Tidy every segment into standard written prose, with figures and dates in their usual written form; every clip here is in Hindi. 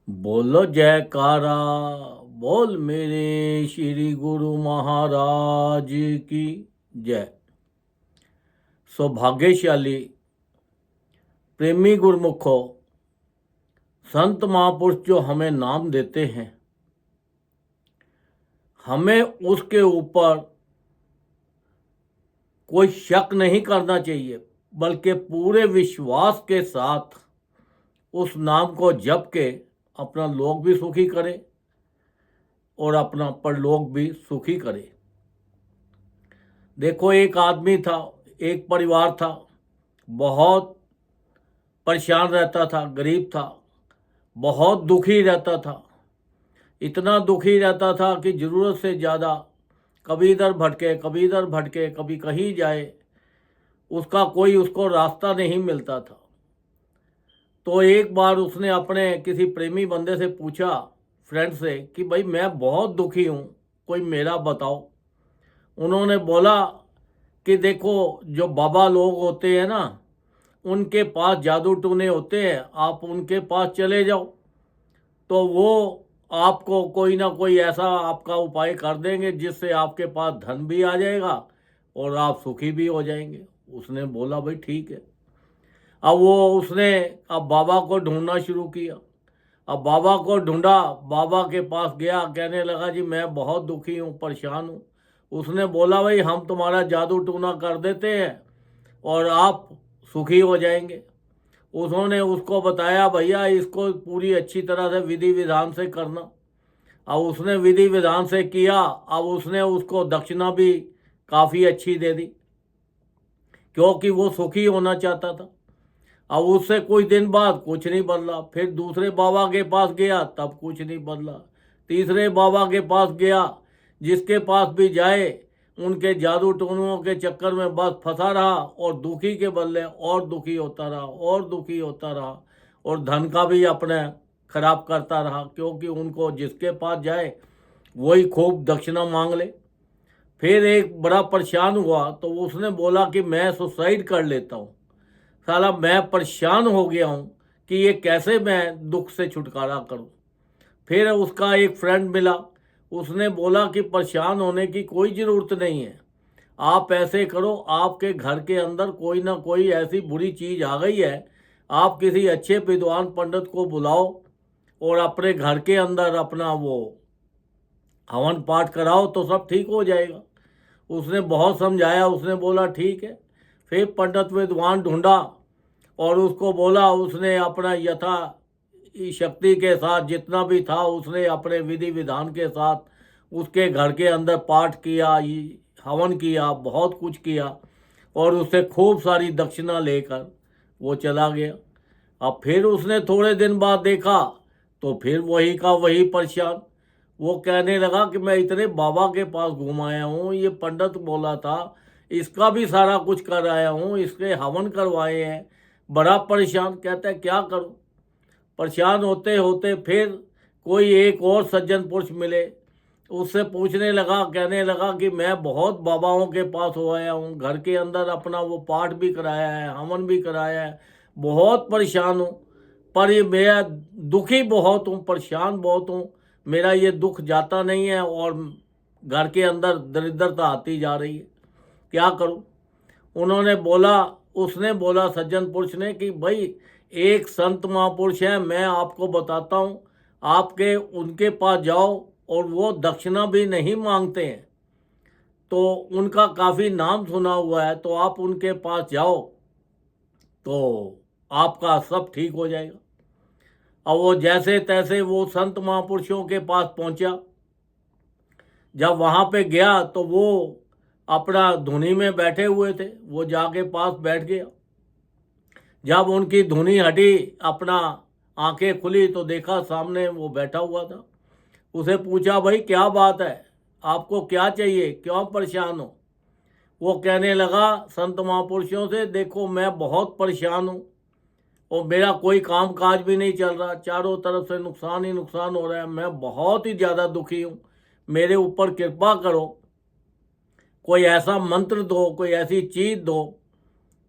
बोलो जयकारा, बोल मेरे श्री गुरु महाराज की जय। सौभाग्यशाली प्रेमी गुरमुखो, संत महापुरुष जो हमें नाम देते हैं, हमें उसके ऊपर कोई शक नहीं करना चाहिए, बल्कि पूरे विश्वास के साथ उस नाम को जप के अपना लोक भी सुखी करे और अपना परलोक भी सुखी करे। देखो, एक आदमी था, एक परिवार था, बहुत परेशान रहता था, गरीब था, बहुत दुखी रहता था। इतना दुखी रहता था कि ज़रूरत से ज़्यादा कभी इधर भटके, कभी इधर भटके, कभी कहीं जाए, उसका कोई उसको रास्ता नहीं मिलता था। तो एक बार उसने अपने किसी प्रेमी बंदे से पूछा, फ्रेंड से, कि भाई मैं बहुत दुखी हूँ, कोई मेरा बताओ। उन्होंने बोला कि देखो, जो बाबा लोग होते हैं ना, उनके पास जादू टूने होते हैं, आप उनके पास चले जाओ तो वो आपको कोई ना कोई ऐसा आपका उपाय कर देंगे जिससे आपके पास धन भी आ जाएगा और आप सुखी भी हो जाएंगे। उसने बोला भाई ठीक है। अब बाबा को ढूंढना शुरू किया। अब बाबा को ढूंढा, बाबा के पास गया, कहने लगा जी मैं बहुत दुखी हूँ, परेशान हूँ। उसने बोला भाई हम तुम्हारा जादू टूना कर देते हैं और आप सुखी हो जाएंगे। उन्होंने उसको बताया भैया इसको पूरी अच्छी तरह से विधि विधान से करना। अब उसने विधि विधान से किया। अब उसने उसको दक्षिणा भी काफ़ी अच्छी दे दी, क्योंकि वो सुखी होना चाहता था। अब उससे कुछ दिन बाद कुछ नहीं बदला। फिर दूसरे बाबा के पास गया, तब कुछ नहीं बदला। तीसरे बाबा के पास गया, जिसके पास भी जाए उनके जादू टोनुओं के चक्कर में बस फंसा रहा और दुखी के बदले और दुखी होता रहा और दुखी होता रहा और धन का भी अपने खराब करता रहा, क्योंकि उनको जिसके पास जाए वही खूब दक्षिणा मांग ले। फिर एक बड़ा परेशान हुआ तो उसने बोला कि मैं सुसाइड कर लेता हूँ। साला मैं परेशान हो गया हूँ कि ये कैसे मैं दुख से छुटकारा करूँ। फिर उसका एक फ्रेंड मिला, उसने बोला कि परेशान होने की कोई ज़रूरत नहीं है, आप ऐसे करो, आपके घर के अंदर कोई ना कोई ऐसी बुरी चीज़ आ गई है, आप किसी अच्छे विद्वान पंडित को बुलाओ और अपने घर के अंदर अपना वो हवन पाठ कराओ तो सब ठीक हो जाएगा। उसने बहुत समझाया, उसने बोला ठीक है। फिर पंडित विद्वान ढूंढा और उसको बोला, उसने अपना यथा शक्ति के साथ जितना भी था उसने अपने विधि विधान के साथ उसके घर के अंदर पाठ किया, हवन किया, बहुत कुछ किया और उससे खूब सारी दक्षिणा लेकर वो चला गया। अब फिर उसने थोड़े दिन बाद देखा तो फिर वही का वही परेशान। वो कहने लगा कि मैं इतने बाबा के पास घूम आया हूँ, ये पंडित बोला था, इसका भी सारा कुछ कर आया हूँ, इसके हवन करवाए हैं, बड़ा परेशान। कहता है क्या करूँ। परेशान होते होते फिर कोई एक और सज्जन पुरुष मिले, उससे पूछने लगा, कहने लगा कि मैं बहुत बाबाओं के पास हो आया हूँ, घर के अंदर अपना वो पाठ भी कराया है, हवन भी कराया है, बहुत परेशान हूँ, पर ये मेरा दुखी बहुत हूँ, परेशान बहुत हूँ, मेरा ये दुख जाता नहीं है और घर के अंदर दरिद्रता आती जा रही है, क्या करूँ। उन्होंने बोला उसने बोला सज्जन पुरुष ने कि भाई एक संत महापुरुष है, मैं आपको बताता हूँ, आपके उनके पास जाओ और वो दक्षिणा भी नहीं मांगते हैं, तो उनका काफ़ी नाम सुना हुआ है, तो आप उनके पास जाओ तो आपका सब ठीक हो जाएगा। अब वो जैसे तैसे वो संत महापुरुषों के पास पहुंचा। जब वहाँ पे गया तो वो अपना धुनी में बैठे हुए थे, वो जाके पास बैठ गया। जब उनकी धुनी हटी, अपना आंखें खुली तो देखा सामने वो बैठा हुआ था। उसे पूछा भाई क्या बात है, आपको क्या चाहिए, क्यों परेशान हो। वो कहने लगा संत महापुरुषों से, देखो मैं बहुत परेशान हूँ और मेरा कोई काम काज भी नहीं चल रहा, चारों तरफ से नुकसान ही नुकसान हो रहा है, मैं बहुत ही ज़्यादा दुखी हूँ, मेरे ऊपर कृपा करो, कोई ऐसा मंत्र दो, कोई ऐसी चीज़ दो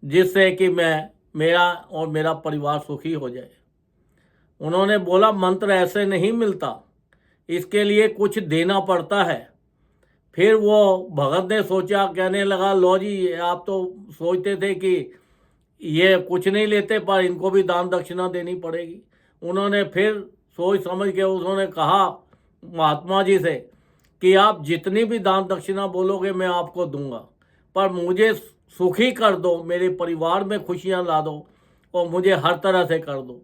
जिससे कि मैं मेरा और मेरा परिवार सुखी हो जाए। उन्होंने बोला मंत्र ऐसे नहीं मिलता, इसके लिए कुछ देना पड़ता है। फिर वो भगत ने सोचा, कहने लगा लो जी, आप तो सोचते थे कि ये कुछ नहीं लेते पर इनको भी दान दक्षिणा देनी पड़ेगी। उन्होंने फिर सोच समझ के उन्होंने कहा महात्मा जी से कि आप जितनी भी दान दक्षिणा बोलोगे मैं आपको दूंगा, पर मुझे सुखी कर दो, मेरे परिवार में खुशियां ला दो और मुझे हर तरह से कर दो।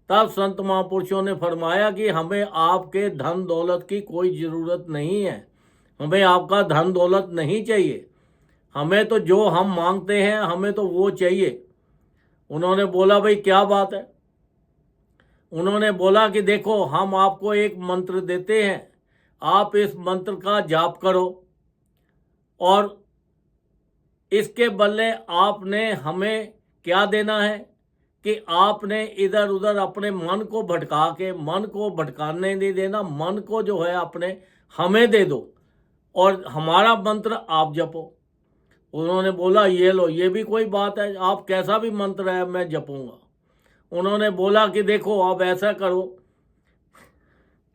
तब संत महापुरुषों ने फरमाया कि हमें आपके धन दौलत की कोई ज़रूरत नहीं है, हमें आपका धन दौलत नहीं चाहिए, हमें तो जो हम मांगते हैं हमें तो वो चाहिए। उन्होंने बोला भाई क्या बात है? उन्होंने बोला कि देखो हम आपको एक मंत्र देते हैं, आप इस मंत्र का जाप करो और इसके बदले आपने हमें क्या देना है कि आपने इधर उधर अपने मन को भटका के, मन को भटकाने नहीं देना, मन को जो है अपने हमें दे दो और हमारा मंत्र आप जपो। उन्होंने बोला ये लो, ये भी कोई बात है, आप कैसा भी मंत्र है मैं जपूंगा। उन्होंने बोला कि देखो आप ऐसा करो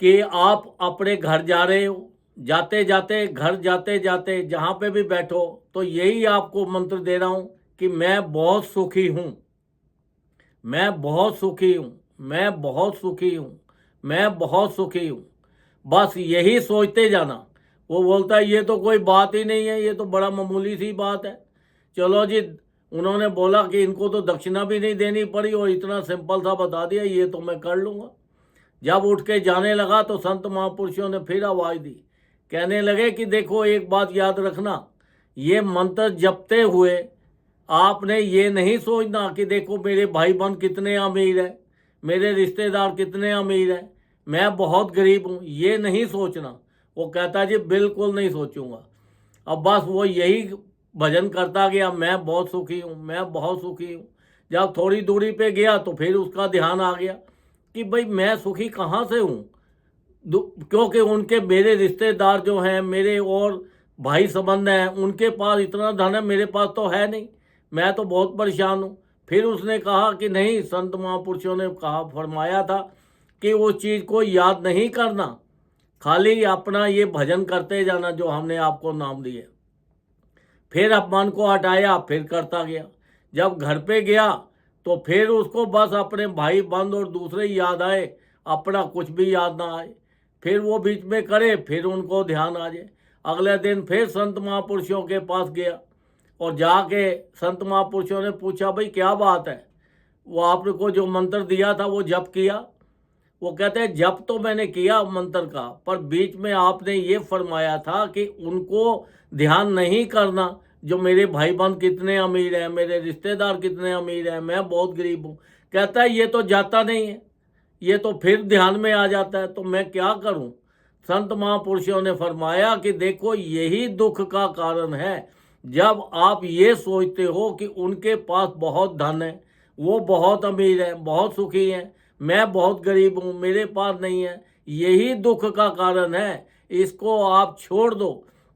कि आप अपने घर जा रहे हो, जाते जाते घर जाते जाते जहाँ पे भी बैठो तो यही आपको मंत्र दे रहा हूँ कि मैं बहुत सुखी हूँ, मैं बहुत सुखी हूँ, मैं बहुत सुखी हूँ, मैं बहुत सुखी हूँ। बस यही सोचते जाना। वो बोलता है ये तो कोई बात ही नहीं है, ये तो बड़ा मामूली सी बात है। चलो जी, उन्होंने बोला कि इनको तो दक्षिणा भी नहीं देनी पड़ी और इतना सिंपल सा बता दिया, ये तो मैं कर लूँगा। जब उठ के जाने लगा तो संत महापुरुषों ने फिर आवाज़ दी, कहने लगे कि देखो एक बात याद रखना, ये मंत्र जपते हुए आपने ये नहीं सोचना कि देखो मेरे भाई बहन कितने अमीर है, मेरे रिश्तेदार कितने अमीर है, मैं बहुत गरीब हूँ, ये नहीं सोचना। वो कहता जी बिल्कुल नहीं सोचूंगा। अब बस वो यही भजन करता गया, मैं बहुत सुखी हूँ, मैं बहुत सुखी हूँ। जब थोड़ी दूरी पे गया तो फिर उसका ध्यान आ गया कि भाई मैं सुखी कहाँ से हूँ, क्योंकि उनके मेरे रिश्तेदार जो हैं, मेरे और भाई संबंध हैं, उनके पास इतना धन है, मेरे पास तो है नहीं, मैं तो बहुत परेशान हूँ। फिर उसने कहा कि नहीं, संत महापुरुषों ने कहा फरमाया था कि उस चीज़ को याद नहीं करना, खाली अपना ये भजन करते जाना जो हमने आपको नाम दिए। फिर अब मन को हटाया, फिर करता गया। जब घर पे गया तो फिर उसको बस अपने भाई बंद और दूसरे याद आए, अपना कुछ भी याद ना आए। फिर वो बीच में करे, फिर उनको ध्यान आ जाए। अगले दिन फिर संत महापुरुषों के पास गया और जाके संत महापुरुषों ने पूछा भाई क्या बात है, वो आपको जो मंत्र दिया था वो जप किया? वो कहते हैं जप तो मैंने किया मंत्र का, पर बीच में आपने ये फरमाया था कि उनको ध्यान नहीं करना जो मेरे भाई बहन कितने अमीर हैं, मेरे रिश्तेदार कितने अमीर हैं, मैं बहुत गरीब हूँ। कहता है ये तो जाता नहीं है, ये तो फिर ध्यान में आ जाता है, तो मैं क्या करूँ? संत महापुरुषों ने फरमाया कि देखो यही दुख का कारण है, जब आप ये सोचते हो कि उनके पास बहुत धन है, वो बहुत अमीर है, बहुत सुखी हैं, मैं बहुत गरीब हूँ, मेरे पास नहीं है, यही दुख का कारण है। इसको आप छोड़ दो,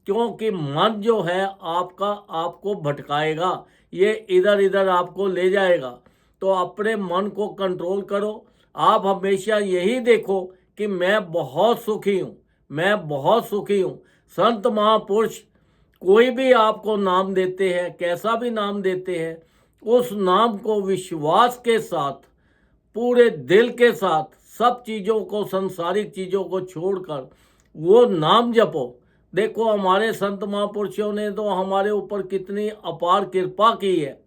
क्योंकि मन जो है आपका आपको भटकाएगा, ये इधर इधर आपको ले जाएगा। तो अपने मन को कंट्रोल करो। आप हमेशा यही देखो कि मैं बहुत सुखी हूँ, मैं बहुत सुखी हूँ। संत महापुरुष कोई भी आपको नाम देते हैं, कैसा भी नाम देते हैं, उस नाम को विश्वास के साथ, पूरे दिल के साथ, सब चीज़ों को, संसारिक चीज़ों को छोड़कर वो नाम जपो। देखो हमारे संत महापुरुषों ने तो हमारे ऊपर कितनी अपार कृपा की है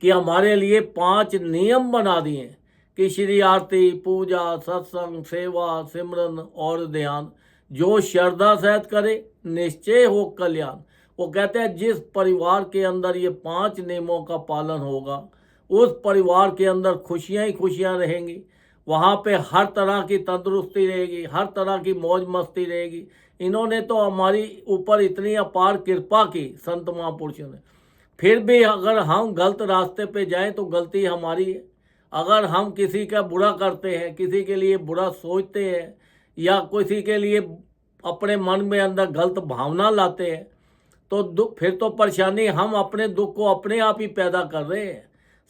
कि हमारे लिए 5 नियम बना दिए कि श्री आरती, पूजा, सत्संग, सेवा, सिमरन और ध्यान जो श्रद्धा सहित करे निश्चय हो कल्याण। वो कहते हैं जिस परिवार के अंदर ये 5 नियमों का पालन होगा उस परिवार के अंदर खुशियां ही खुशियां रहेंगी, वहाँ पे हर तरह की तंदुरुस्ती रहेगी, हर तरह की मौज मस्ती रहेगी। इन्होंने तो हमारी ऊपर इतनी अपार कृपा की संत महापुरुषों ने। फिर भी अगर हम गलत रास्ते पे जाएं तो गलती हमारी है। अगर हम किसी का बुरा करते हैं, किसी के लिए बुरा सोचते हैं या किसी के लिए अपने मन में अंदर गलत भावना लाते हैं तो फिर तो परेशानी हम अपने दुख को अपने आप ही पैदा कर रहे हैं।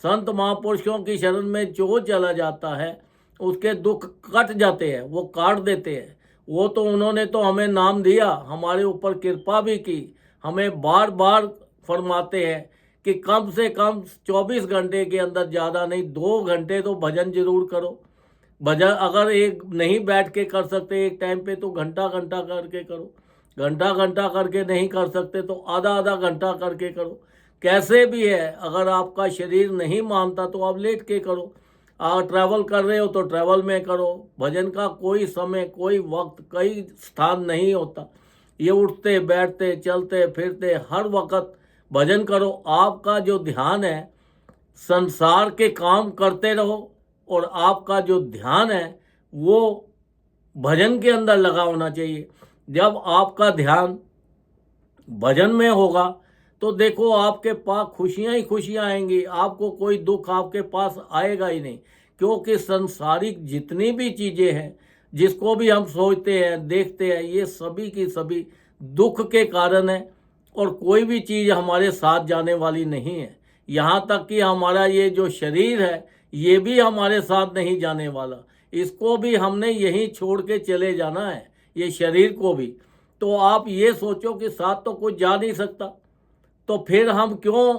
संत महापुरुषों की शरण में जो चला जाता है उसके दुख कट जाते हैं, वो काट देते हैं। वो तो उन्होंने तो हमें नाम दिया, हमारे ऊपर कृपा भी की, हमें बार बार फरमाते हैं कि कम से कम 24 घंटे के अंदर, ज़्यादा नहीं 2 घंटे तो भजन जरूर करो। भजन अगर एक नहीं बैठ के कर सकते एक टाइम पे तो घंटा घंटा करके करो, घंटा घंटा करके नहीं कर सकते तो आधा आधा घंटा करके करो। कैसे भी है, अगर आपका शरीर नहीं मानता तो आप लेट के करो, अगर ट्रैवल कर रहे हो तो ट्रैवल में करो। भजन का कोई समय, कोई वक्त, कोई स्थान नहीं होता। ये उठते बैठते चलते फिरते हर वक्त भजन करो। आपका जो ध्यान है, संसार के काम करते रहो और आपका जो ध्यान है वो भजन के अंदर लगा होना चाहिए। जब आपका ध्यान भजन में होगा तो देखो आपके पास खुशियां ही खुशियां आएंगी, आपको कोई दुख आपके पास आएगा ही नहीं। क्योंकि संसारिक जितनी भी चीज़ें हैं, जिसको भी हम सोचते हैं देखते हैं, ये सभी की सभी दुख के कारण है। और कोई भी चीज़ हमारे साथ जाने वाली नहीं है। यहाँ तक कि हमारा ये जो शरीर है ये भी हमारे साथ नहीं जाने वाला, इसको भी हमने यहीं छोड़ के चले जाना है, ये शरीर को भी। तो आप ये सोचो कि साथ तो कुछ जा नहीं सकता, तो फिर हम क्यों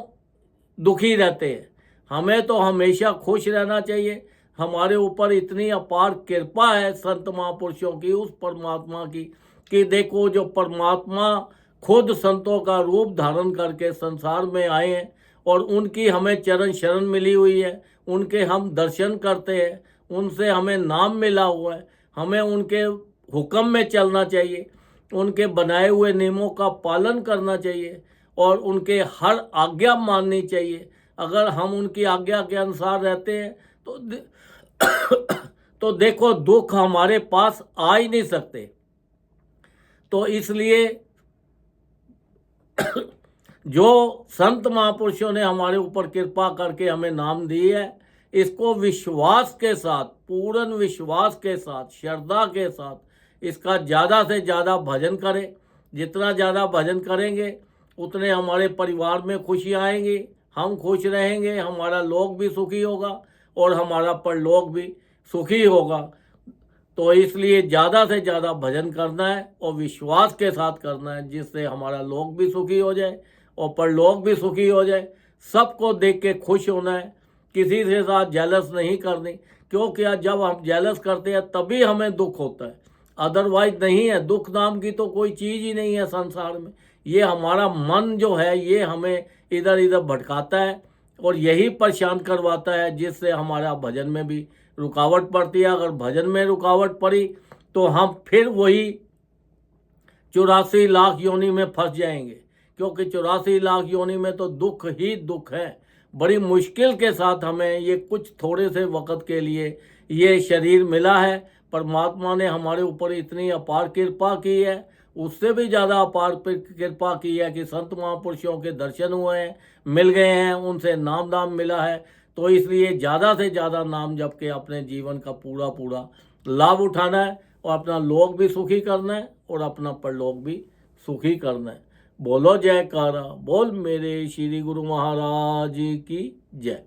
दुखी रहते हैं। हमें तो हमेशा खुश रहना चाहिए। हमारे ऊपर इतनी अपार कृपा है संत महापुरुषों की, उस परमात्मा की, कि देखो जो परमात्मा खुद संतों का रूप धारण करके संसार में आए हैं और उनकी हमें चरण शरण मिली हुई है, उनके हम दर्शन करते हैं, उनसे हमें नाम मिला हुआ है। हमें उनके हुक्म में चलना चाहिए, उनके बनाए हुए नियमों का पालन करना चाहिए और उनके हर आज्ञा माननी चाहिए। अगर हम उनकी आज्ञा के अनुसार रहते हैं तो देखो दुख हमारे पास आ ही नहीं सकते। तो इसलिए जो संत महापुरुषों ने हमारे ऊपर कृपा करके हमें नाम दी है, इसको विश्वास के साथ, पूर्ण विश्वास के साथ, श्रद्धा के साथ इसका ज़्यादा से ज़्यादा भजन करें। जितना ज़्यादा भजन करेंगे उतने हमारे परिवार में खुशी आएंगी, हम खुश रहेंगे, हमारा लोक भी सुखी होगा और हमारा परलोक भी सुखी होगा। तो इसलिए ज़्यादा से ज़्यादा भजन करना है और विश्वास के साथ करना है, जिससे हमारा लोक भी सुखी हो जाए और परलोक भी सुखी हो जाए। सबको देख के खुश होना है, किसी के साथ जेलस नहीं करनी, क्योंकि जब हम जेलस करते हैं तभी हमें दुख होता है, अदरवाइज नहीं है। दुख नाम की तो कोई चीज़ ही नहीं है संसार में। ये हमारा मन जो है ये हमें इधर इधर भटकाता है और यही परेशान करवाता है, जिससे हमारा भजन में भी रुकावट पड़ती है। अगर भजन में रुकावट पड़ी तो हम फिर वही 84 लाख योनि में फंस जाएंगे, क्योंकि 84 लाख योनि में तो दुख ही दुख है। बड़ी मुश्किल के साथ हमें ये कुछ थोड़े से वक्त के लिए ये शरीर मिला है। परमात्मा ने हमारे ऊपर इतनी अपार कृपा की है, उससे भी ज़्यादा अपार कृपा की है कि संत महापुरुषों के दर्शन हुए हैं, मिल गए हैं, उनसे नाम दाम मिला है। तो इसलिए ज़्यादा से ज़्यादा नाम जप के अपने जीवन का पूरा पूरा लाभ उठाना है और अपना लोक भी सुखी करना है और अपना परलोक भी सुखी करना है। बोलो जयकारा, बोल मेरे श्री गुरु महाराज की जय।